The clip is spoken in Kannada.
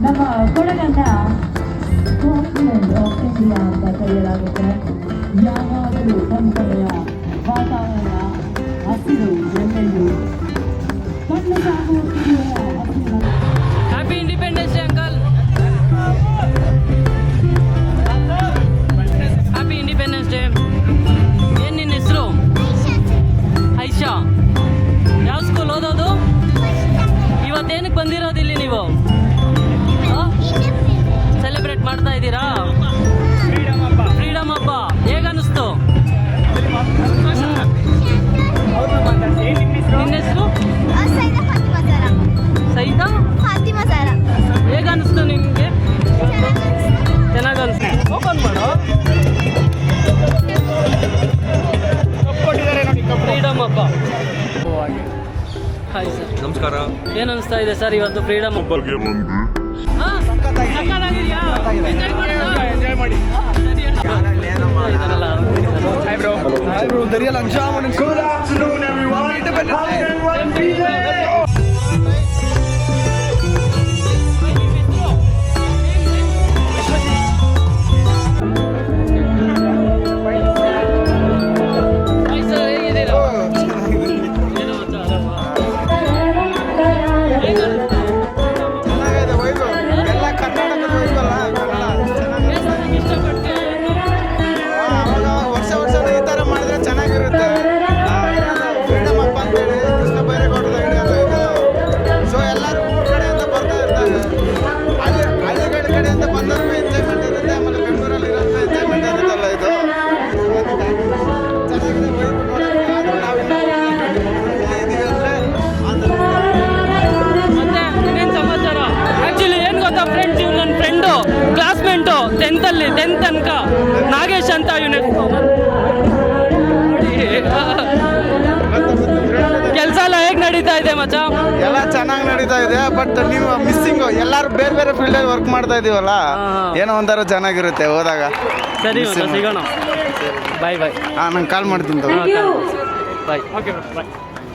ನಮ್ಮ ಕೊಡಗನ್ನ ಕಾಂಟಿನೆಂಟ್ ಆಫ್ ಇಂಡಿಯಾ ಅಂತ ಕರೆಯಲಾಗುತ್ತೆ. ಯಾವಾಗಲೂ ತಂಪೆಯ ವಾತಾವರಣ, ಹಸಿರು ಎಣ್ಣೆಯು ಕಣ್ಣು ಸಾಗುವ ಹಸಿರು. Happy independence day uncle. Happy independence day. ಏನು ನಿನ್ನ ಹೆಸರು? ಐಶಾ. ಯಾವ ಸ್ಕೂಲ್ ಓದೋದು? ಇವತ್ತೇನಕ್ಕೆ ಬಂದಿರೋದು ಇಲ್ಲಿ ನೀವು? ಸೆಲೆಬ್ರೇಟ್ ಮಾಡ್ತಾ ಇದ್ದೀರಾ? ಫ್ರೀಡಮ್ ಹಬ್ಬ ಹೇಗೆ ಅನ್ನಿಸ್ತು? ನಿನ್ನ ಹೆಸರು? ಸೈದಾ ಹೇಗೆ ಅನ್ನಿಸ್ತು ನಿಮಗೆ? ಚೆನ್ನಾಗಿ ಅನಿಸ್ತು. ಓಪನ್ ಮಾಡು. ಫ್ರೀಡಮ್ ಹಬ್ಬ. ಹಾಯ್ ಸರ್, ನಮಸ್ಕಾರ. ಏನು ಅನಿಸ್ತಾ ಇದೆ ಸರ್ ಇವತ್ತು ಫ್ರೀಡಮ್ ಹಬ್ಬ? ಎಂಜಾಯ್ ಮಾಡಿ. ಕ್ಲಾಸ್ಮೇಟು 10th ತನಕ ನಾಗೇಶ್ ಅಂತ ಇವನು. ಕೆಲಸ ಎಲ್ಲ ಹೇಗೆ ನಡೀತಾ ಇದೆ ಮಚ್ಚ? ಎಲ್ಲ ಚೆನ್ನಾಗಿ ನಡೀತಾ ಇದೆ. ಬಟ್ ನೀವು ಮಿಸ್ಸಿಂಗು, ಎಲ್ಲರೂ ಬೇರೆ ಬೇರೆ ಫೀಲ್ಡಲ್ಲಿ ವರ್ಕ್ ಮಾಡ್ತಾ ಇದೀವಲ್ಲ, ಏನೋ ಒಂಥರ ಚೆನ್ನಾಗಿರುತ್ತೆ ಹೋದಾಗ. ಸರಿ ಸಿಗೋಣ. ಬಾಯ್ ಬಾಯ್. ನಂಗೆ ಕಾಲ್ ಮಾಡ್ತೀನಿ. ಬಾಯ್. ಓಕೆ ಬಾಯ್.